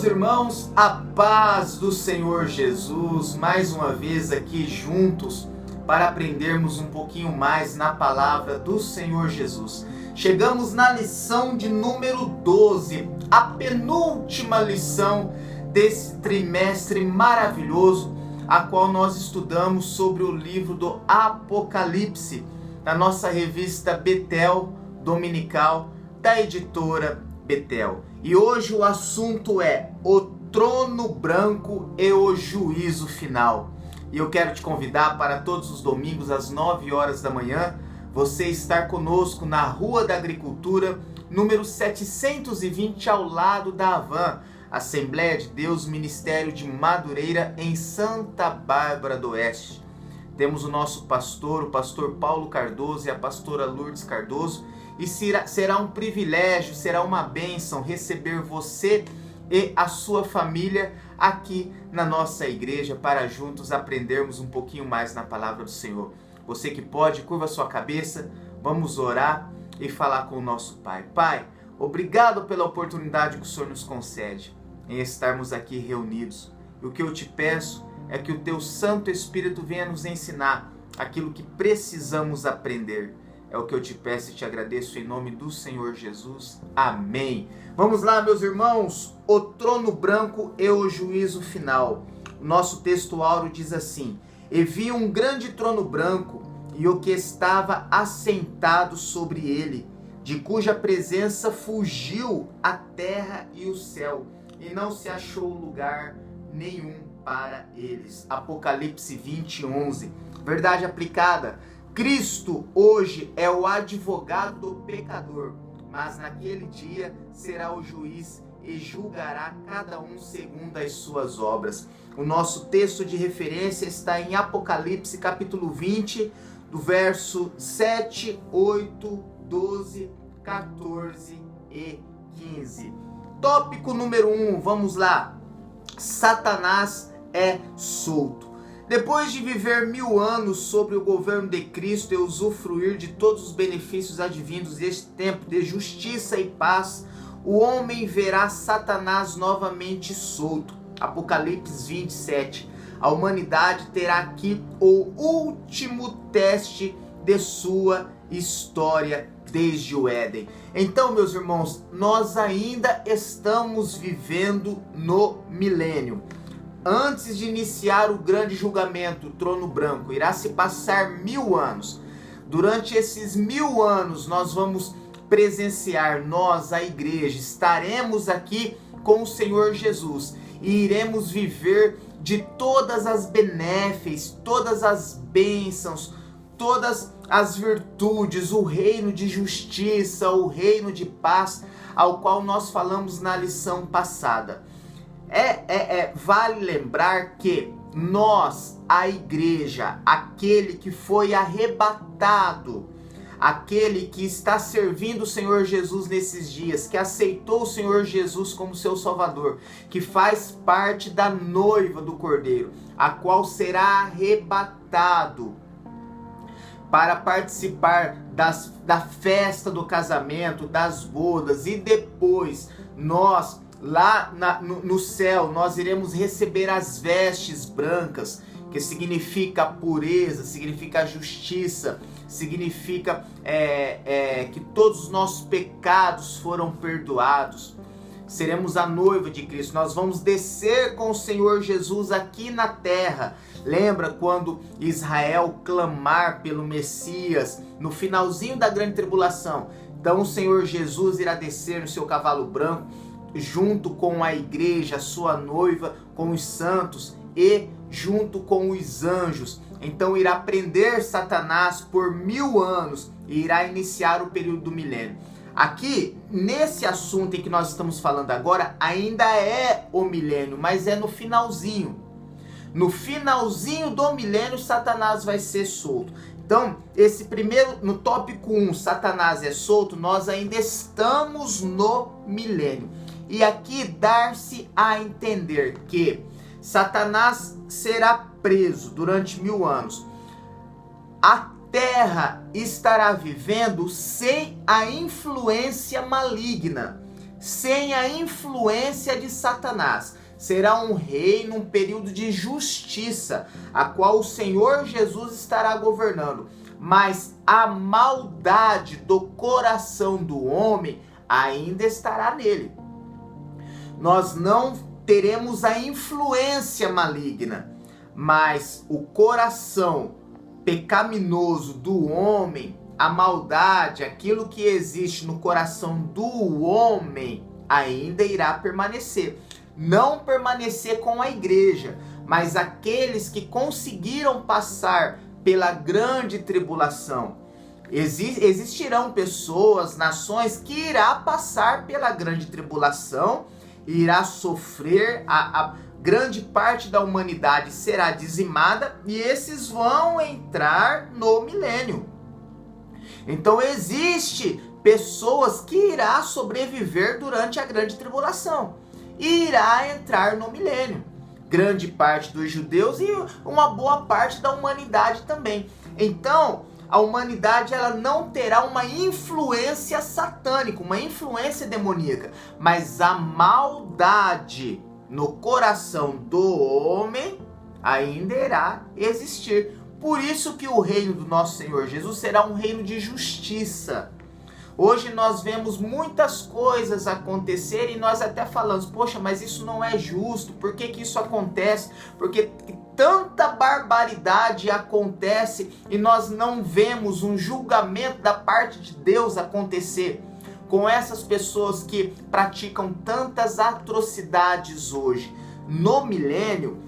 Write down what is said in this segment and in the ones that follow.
Meus irmãos, a paz do Senhor Jesus, mais uma vez aqui juntos para aprendermos um pouquinho mais na palavra do Senhor Jesus. Chegamos na lição de número 12, a penúltima lição desse trimestre maravilhoso, a qual nós estudamos sobre o livro do Apocalipse, da nossa revista Betel Dominical, da editora Betel. E hoje o assunto é o trono branco e o juízo final. E eu quero te convidar para todos os domingos às 9 horas da manhã, você estar conosco na Rua da Agricultura, número 720, ao lado da Havan, Assembleia de Deus, Ministério de Madureira, em Santa Bárbara do Oeste. Temos o nosso pastor, o pastor Paulo Cardoso e a pastora Lourdes Cardoso, e será um privilégio, será uma bênção receber você e a sua família aqui na nossa igreja para juntos aprendermos um pouquinho mais na palavra do Senhor. Você que pode, curva sua cabeça, vamos orar e falar com o nosso Pai. Pai, obrigado pela oportunidade que o Senhor nos concede em estarmos aqui reunidos. E o que eu te peço é que o Teu Santo Espírito venha nos ensinar aquilo que precisamos aprender. É o que eu te peço e te agradeço em nome do Senhor Jesus. Amém. Vamos lá, meus irmãos. O trono branco e o juízo final. O nosso texto áureo diz assim: E vi um grande trono branco e o que estava assentado sobre ele, de cuja presença fugiu a terra e o céu, e não se achou lugar nenhum para eles. Apocalipse 20:11. Verdade aplicada. Cristo hoje é o advogado do pecador, mas naquele dia será o juiz e julgará cada um segundo as suas obras. O nosso texto de referência está em Apocalipse capítulo 20, do verso 7, 8, 12, 14 e 15. Tópico número 1, vamos lá. Satanás é solto. Depois de viver 1000 anos sobre o governo de Cristo e usufruir de todos os benefícios advindos deste tempo de justiça e paz, o homem verá Satanás novamente solto. Apocalipse 27. A humanidade terá aqui o último teste de sua história desde o Éden. Então, meus irmãos, nós ainda estamos vivendo no milênio. Antes de iniciar o grande julgamento, o trono branco, irá se passar 1000 anos. Durante esses 1000 anos, nós vamos presenciar, nós, a igreja, estaremos aqui com o Senhor Jesus e iremos viver de todas as benéficas, todas as bênçãos, todas as virtudes, o reino de justiça, o reino de paz, ao qual nós falamos na lição passada. Vale lembrar que nós, a igreja, aquele que foi arrebatado, aquele que está servindo o Senhor Jesus nesses dias, que aceitou o Senhor Jesus como seu Salvador, que faz parte da noiva do Cordeiro, a qual será arrebatado para participar da festa do casamento, das bodas, e depois nós, lá no céu, nós iremos receber as vestes brancas, que significa pureza, significa justiça, significa que todos os nossos pecados foram perdoados. Seremos a noiva de Cristo, nós vamos descer com o Senhor Jesus aqui na terra. Lembra quando Israel clamar pelo Messias no finalzinho da grande tribulação? Então o Senhor Jesus irá descer no seu cavalo branco, junto com a igreja, a sua noiva, com os santos e junto com os anjos. Então irá prender Satanás por 1000 anos e irá iniciar o período do milênio. Aqui, nesse assunto em que nós estamos falando agora, ainda é o milênio, mas é no finalzinho. No finalzinho do milênio, Satanás vai ser solto. Então, esse primeiro, no tópico 1, Satanás é solto, nós ainda estamos no milênio. E aqui dar-se a entender que Satanás será preso durante 1000 anos. A terra estará vivendo sem a influência maligna, sem a influência de Satanás. Será um reino, um período de justiça, a qual o Senhor Jesus estará governando. Mas a maldade do coração do homem ainda estará nele. Nós não teremos a influência maligna, mas o coração pecaminoso do homem, a maldade, aquilo que existe no coração do homem, ainda irá permanecer. Não permanecer com a igreja, mas aqueles que conseguiram passar pela grande tribulação. Existirão pessoas, nações que irá passar pela grande tribulação, irá sofrer, a grande parte da humanidade será dizimada e esses vão entrar no milênio. Então existe pessoas que irá sobreviver durante a grande tribulação e irá entrar no milênio. Grande parte dos judeus e uma boa parte da humanidade também. Então, a humanidade ela não terá uma influência satânica, uma influência demoníaca, mas a maldade no coração do homem ainda irá existir. Por isso que o reino do nosso Senhor Jesus será um reino de justiça. Hoje nós vemos muitas coisas acontecerem e nós até falamos, poxa, mas isso não é justo, por que que isso acontece? Porque tanta barbaridade acontece e nós não vemos um julgamento da parte de Deus acontecer com essas pessoas que praticam tantas atrocidades hoje. No milênio,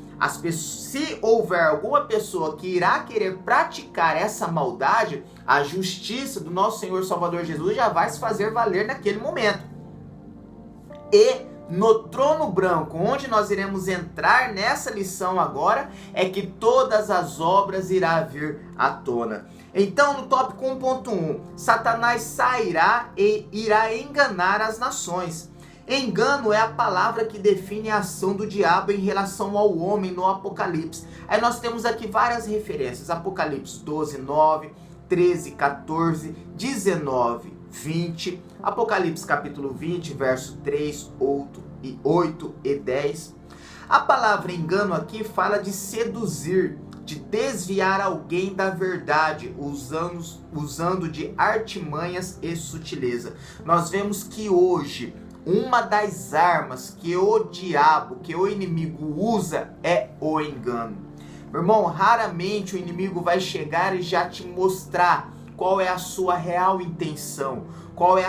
se houver alguma pessoa que irá querer praticar essa maldade, a justiça do nosso Senhor Salvador Jesus já vai se fazer valer naquele momento. E no trono branco, onde nós iremos entrar nessa lição agora, é que todas as obras irão vir à tona. Então, no tópico 1.1, Satanás sairá e irá enganar as nações. Engano é a palavra que define a ação do diabo em relação ao homem no Apocalipse. Aí nós temos aqui várias referências. Apocalipse 12, 9, 13, 14, 19, 20. Apocalipse capítulo 20, verso 3, 8 e 10. A palavra engano aqui fala de seduzir, de desviar alguém da verdade, usando de artimanhas e sutileza. Nós vemos que hoje uma das armas que o diabo, que o inimigo usa é o engano. Meu irmão, raramente o inimigo vai chegar e já te mostrar qual é a sua real intenção, qual é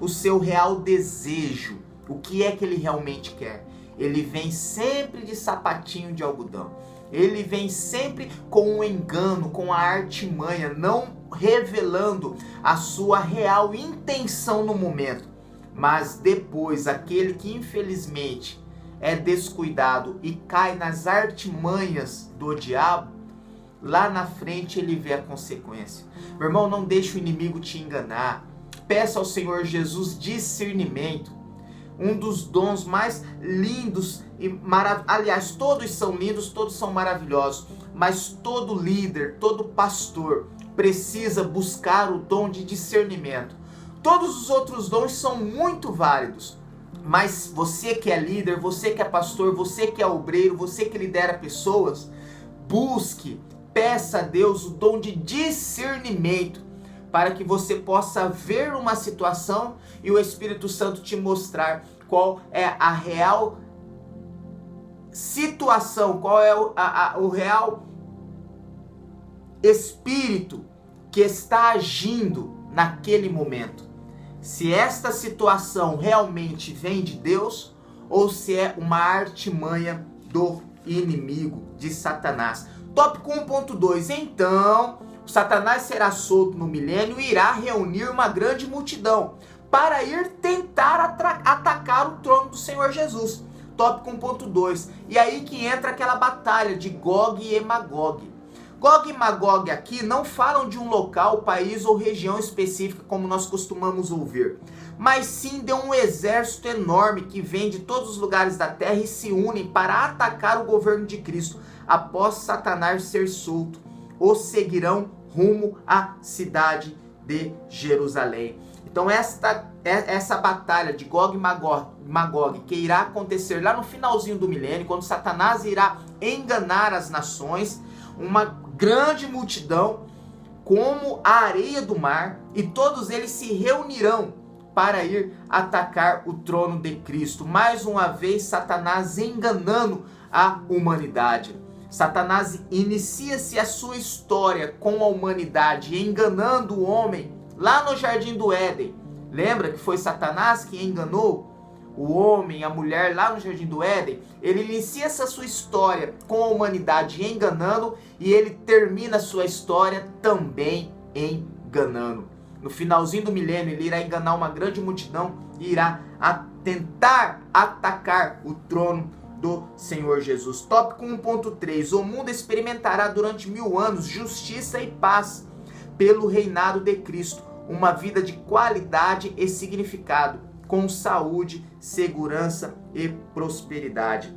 o seu real desejo, o que é que ele realmente quer. Ele vem sempre de sapatinho de algodão. Ele vem sempre com o engano, com a artimanha, não revelando a sua real intenção no momento. Mas depois, aquele que infelizmente é descuidado e cai nas artimanhas do diabo, lá na frente ele vê a consequência. Meu irmão, não deixe o inimigo te enganar. Peça ao Senhor Jesus discernimento. Um dos dons mais lindos e maravilhosos. Aliás, todos são lindos, todos são maravilhosos. Mas todo líder, todo pastor precisa buscar o dom de discernimento. Todos os outros dons são muito válidos, mas você que é líder, você que é pastor, você que é obreiro, você que lidera pessoas, busque, peça a Deus o dom de discernimento, para que você possa ver uma situação e o Espírito Santo te mostrar qual é a real situação, qual é o real espírito que está agindo naquele momento. Se esta situação realmente vem de Deus ou se é uma artimanha do inimigo, de Satanás. Tópico 1.2. Então, Satanás será solto no milênio e irá reunir uma grande multidão para ir tentar atacar o trono do Senhor Jesus. Tópico 1.2. E aí que entra aquela batalha de Gog e Magog. Gog e Magog aqui não falam de um local, país ou região específica como nós costumamos ouvir, mas sim de um exército enorme que vem de todos os lugares da terra e se unem para atacar o governo de Cristo. Após Satanás ser solto, os seguirão rumo à cidade de Jerusalém. Então essa batalha de Gog e Magog, que irá acontecer lá no finalzinho do milênio, quando Satanás irá enganar as nações, uma grande multidão como a areia do mar, e todos eles se reunirão para ir atacar o trono de Cristo. Mais uma vez, Satanás enganando a humanidade. Satanás inicia-se a sua história com a humanidade, enganando o homem lá no Jardim do Éden. Lembra que foi Satanás que enganou o homem, a mulher lá no Jardim do Éden? Ele inicia essa sua história com a humanidade enganando, e ele termina a sua história também enganando. No finalzinho do milênio, ele irá enganar uma grande multidão e irá tentar atacar o trono do Senhor Jesus. Tópico 1.3. O mundo experimentará durante 1000 anos justiça e paz pelo reinado de Cristo. Uma vida de qualidade e significado, com saúde, segurança e prosperidade.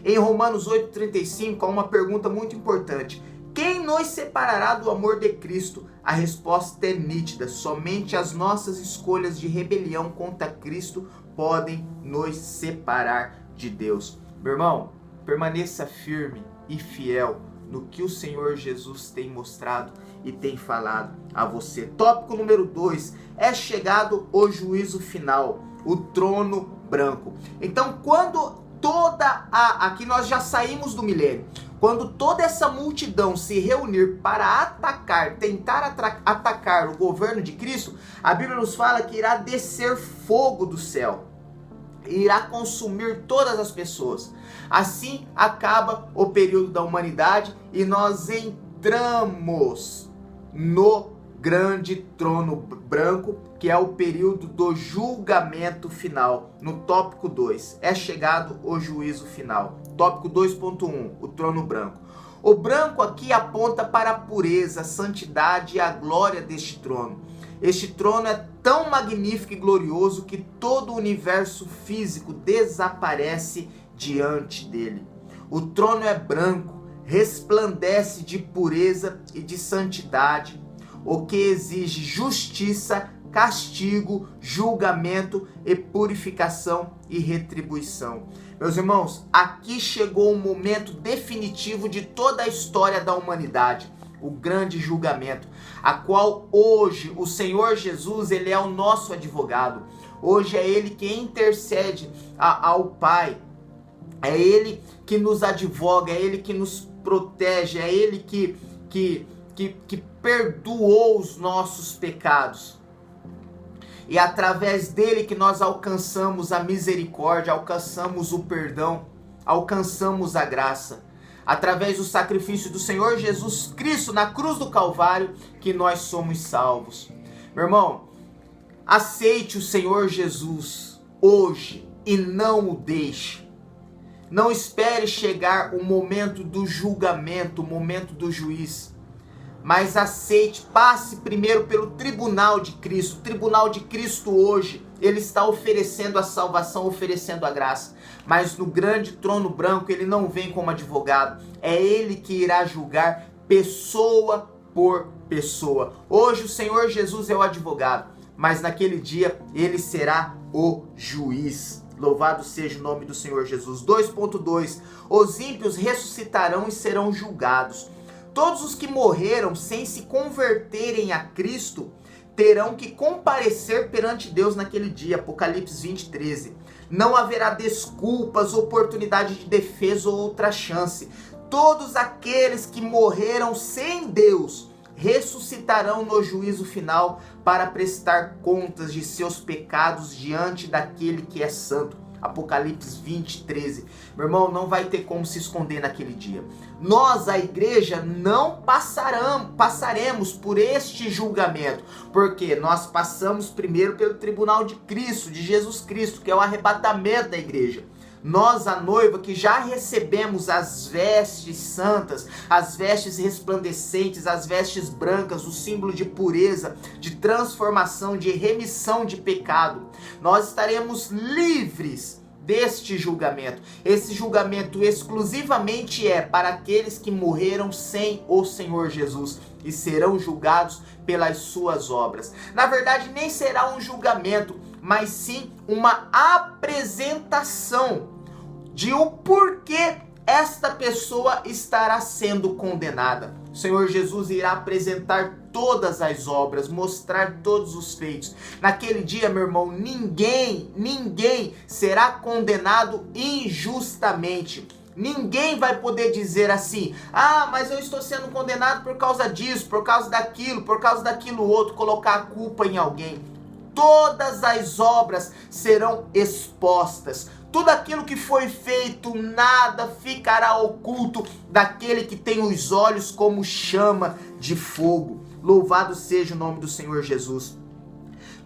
Em Romanos 8,35 há uma pergunta muito importante: quem nos separará do amor de Cristo? A resposta é nítida: somente as nossas escolhas de rebelião contra Cristo podem nos separar de Deus. Meu irmão, permaneça firme e fiel no que o Senhor Jesus tem mostrado e tem falado a você. Tópico número 2, é chegado o juízo final, o trono branco. Então, quando aqui nós já saímos do milênio, quando toda essa multidão se reunir para tentar atacar o governo de Cristo, a Bíblia nos fala que irá descer fogo do céu, irá consumir todas as pessoas. Assim acaba o período da humanidade e nós entramos no grande trono branco, que é o período do julgamento final. No tópico 2, é chegado o juízo final. Tópico 2.1, o trono branco. O branco aqui aponta para a pureza, a santidade e a glória deste trono. Este trono é tão magnífico e glorioso que todo o universo físico desaparece diante dele. O trono é branco, resplandece de pureza e de santidade, o que exige justiça, castigo, julgamento e purificação e retribuição. Meus irmãos, aqui chegou o momento definitivo de toda a história da humanidade, o grande julgamento, a qual hoje o Senhor Jesus, ele é o nosso advogado. Hoje é ele que intercede ao Pai, é ele que nos advoga, é ele que nos protege, é ele que perdoou os nossos pecados. E através dele que nós alcançamos a misericórdia, alcançamos o perdão, alcançamos a graça. Através do sacrifício do Senhor Jesus Cristo na cruz do Calvário, que nós somos salvos. Meu irmão, aceite o Senhor Jesus hoje e não o deixe. Não espere chegar o momento do julgamento, o momento do juiz. Mas aceite, passe primeiro pelo tribunal de Cristo. O tribunal de Cristo hoje, ele está oferecendo a salvação, oferecendo a graça. Mas no grande trono branco, ele não vem como advogado. É ele que irá julgar pessoa por pessoa. Hoje o Senhor Jesus é o advogado, mas naquele dia ele será o juiz. Louvado seja o nome do Senhor Jesus. 2.2. Os ímpios ressuscitarão e serão julgados. Todos os que morreram sem se converterem a Cristo terão que comparecer perante Deus naquele dia. Apocalipse 20:13. Não haverá desculpas, oportunidade de defesa ou outra chance. Todos aqueles que morreram sem Deus ressuscitarão no juízo final para prestar contas de seus pecados diante daquele que é santo. Apocalipse 20:13. Meu irmão, não vai ter como se esconder naquele dia. Nós, a igreja, não passaremos por este julgamento, porque nós passamos primeiro pelo tribunal de Cristo, de Jesus Cristo, que é o arrebatamento da igreja. Nós, a noiva, que já recebemos as vestes santas, as vestes resplandecentes, as vestes brancas, o símbolo de pureza, de transformação, de remissão de pecado. Nós estaremos livres deste julgamento. Esse julgamento exclusivamente é para aqueles que morreram sem o Senhor Jesus e serão julgados pelas suas obras. Na verdade, nem será um julgamento, mas sim uma apresentação de o porquê esta pessoa estará sendo condenada. O Senhor Jesus irá apresentar todas as obras, mostrar todos os feitos. Naquele dia, meu irmão, ninguém será condenado injustamente. Ninguém vai poder dizer assim: ah, mas eu estou sendo condenado por causa disso, por causa daquilo outro, colocar a culpa em alguém. Todas as obras serão expostas. Tudo aquilo que foi feito, nada ficará oculto daquele que tem os olhos como chama de fogo. Louvado seja o nome do Senhor Jesus.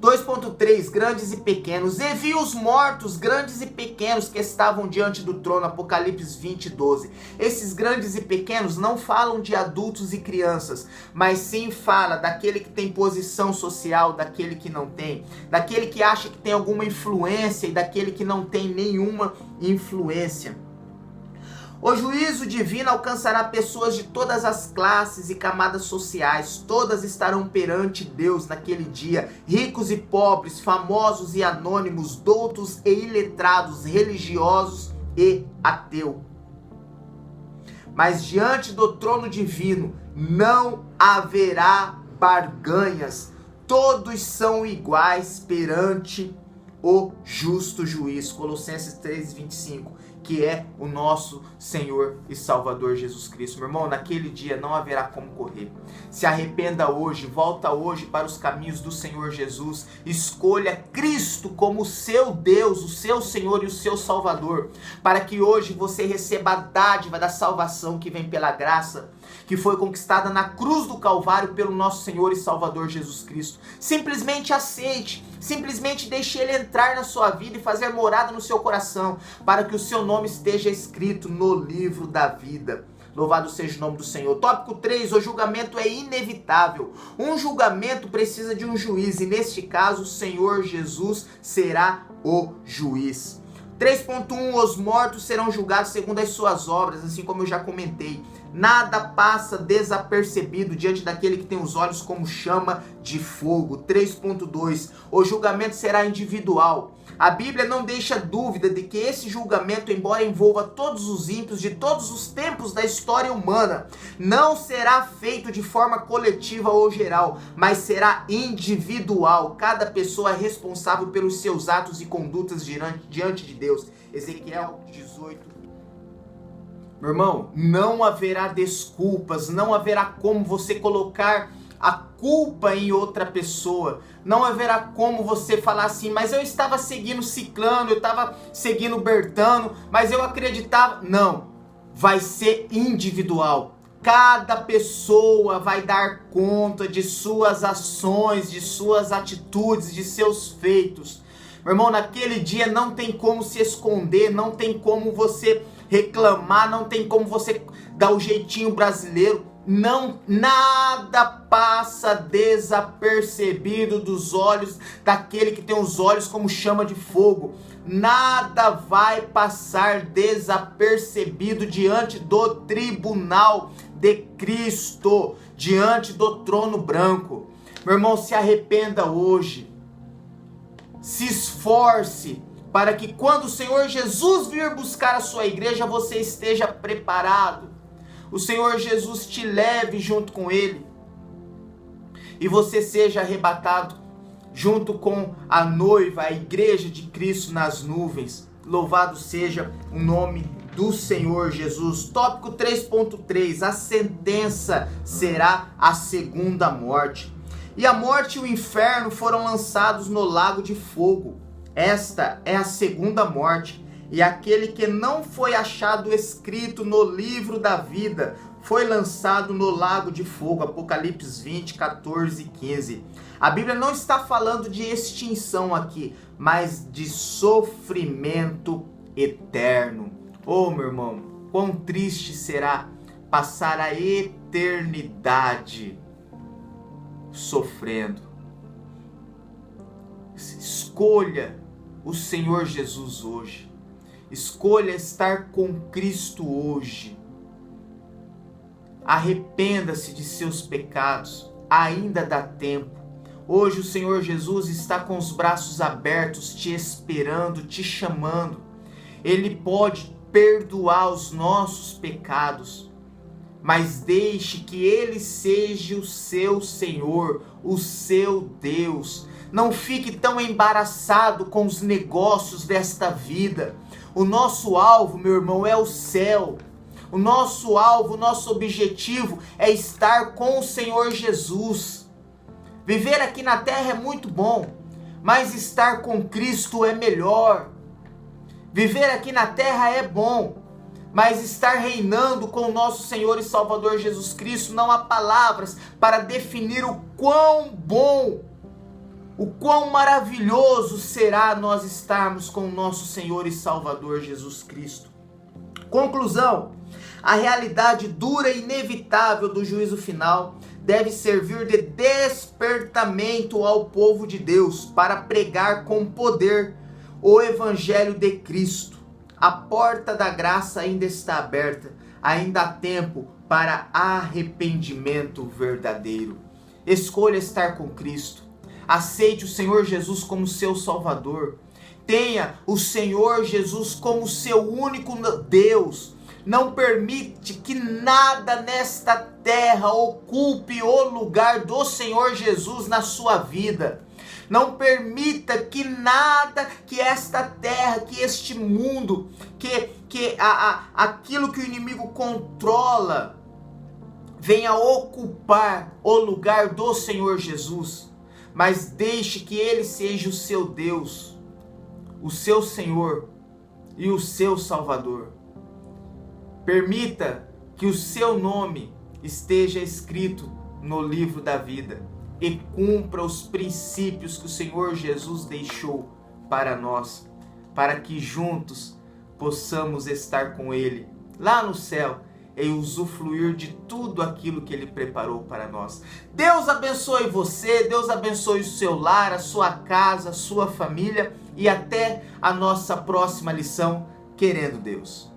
2.3, grandes e pequenos. E vi os mortos, grandes e pequenos, que estavam diante do trono. Apocalipse 20:12. Esses grandes e pequenos não falam de adultos e crianças, mas sim fala daquele que tem posição social, daquele que não tem, daquele que acha que tem alguma influência e daquele que não tem nenhuma influência. O juízo divino alcançará pessoas de todas as classes e camadas sociais. Todas estarão perante Deus naquele dia, ricos e pobres, famosos e anônimos, doutos e iletrados, religiosos e ateus. Mas diante do trono divino não haverá barganhas. Todos são iguais perante o justo juiz. Colossenses 3:25. Que é o nosso Senhor e Salvador Jesus Cristo. Meu irmão, naquele dia não haverá como correr. Se arrependa hoje, volta hoje para os caminhos do Senhor Jesus. Escolha Cristo como o seu Deus, o seu Senhor e o seu Salvador, para que hoje você receba a dádiva da salvação que vem pela graça, que foi conquistada na cruz do Calvário pelo nosso Senhor e Salvador Jesus Cristo. Simplesmente aceite, simplesmente deixe Ele entrar na sua vida e fazer morada no seu coração, para que o seu nome esteja escrito no livro da vida. Louvado seja o nome do Senhor. Tópico 3, o julgamento é inevitável. Um julgamento precisa de um juiz, e neste caso o Senhor Jesus será o juiz. 3.1, os mortos serão julgados segundo as suas obras, assim como eu já comentei. Nada passa desapercebido diante daquele que tem os olhos como chama de fogo. 3.2, o julgamento será individual. A Bíblia não deixa dúvida de que esse julgamento, embora envolva todos os ímpios de todos os tempos da história humana, não será feito de forma coletiva ou geral, mas será individual. Cada pessoa é responsável pelos seus atos e condutas diante de Deus. Ezequiel 18. Meu irmão, não haverá desculpas, não haverá como você colocar a culpa em outra pessoa. Não haverá como você falar assim: mas eu estava seguindo Ciclano, eu estava seguindo Bertano, mas eu acreditava. Não, vai ser individual. Cada pessoa vai dar conta de suas ações, de suas atitudes, de seus feitos. Meu irmão, naquele dia não tem como se esconder, não tem como você reclamar, não tem como você dar o jeitinho brasileiro. Não, nada passa desapercebido dos olhos daquele que tem os olhos como chama de fogo. Nada vai passar desapercebido diante do tribunal de Cristo, diante do trono branco. Meu irmão, se arrependa hoje. Se esforce para que quando o Senhor Jesus vir buscar a sua igreja, você esteja preparado. O Senhor Jesus te leve junto com Ele e você seja arrebatado junto com a noiva, a igreja de Cristo nas nuvens. Louvado seja o nome do Senhor Jesus. Tópico 3.3, a sentença será a segunda morte. E a morte e o inferno foram lançados no lago de fogo. Esta é a segunda morte. E aquele que não foi achado escrito no livro da vida foi lançado no lago de fogo. Apocalipse 20, 14 e 15. A Bíblia não está falando de extinção aqui, mas de sofrimento eterno. Oh, meu irmão, quão triste será passar a eternidade sofrendo. Escolha o Senhor Jesus hoje. Escolha estar com Cristo hoje. Arrependa-se de seus pecados, ainda dá tempo. Hoje o Senhor Jesus está com os braços abertos, te esperando, te chamando. Ele pode perdoar os nossos pecados, mas deixe que Ele seja o seu Senhor, o seu Deus. Não fique tão embaraçado com os negócios desta vida. O nosso alvo, meu irmão, é o céu. O nosso alvo, o nosso objetivo é estar com o Senhor Jesus. Viver aqui na terra é muito bom, mas estar com Cristo é melhor. Viver aqui na terra é bom, mas estar reinando com o nosso Senhor e Salvador Jesus Cristo, não há palavras para definir o quão bom, o quão maravilhoso será nós estarmos com o nosso Senhor e Salvador Jesus Cristo. Conclusão: a realidade dura e inevitável do juízo final deve servir de despertamento ao povo de Deus para pregar com poder o Evangelho de Cristo. A porta da graça ainda está aberta, ainda há tempo para arrependimento verdadeiro. Escolha estar com Cristo. Aceite o Senhor Jesus como seu Salvador. Tenha o Senhor Jesus como seu único Deus. Não permite que nada nesta terra ocupe o lugar do Senhor Jesus na sua vida. Não permita que nada, que esta terra, que este mundo, aquilo que o inimigo controla, venha ocupar o lugar do Senhor Jesus. Mas deixe que Ele seja o seu Deus, o seu Senhor e o seu Salvador. Permita que o seu nome esteja escrito no livro da vida e cumpra os princípios que o Senhor Jesus deixou para nós, para que juntos possamos estar com Ele lá no céu e usufruir de tudo aquilo que Ele preparou para nós. Deus abençoe você, Deus abençoe o seu lar, a sua casa, a sua família, e até a nossa próxima lição, querendo Deus.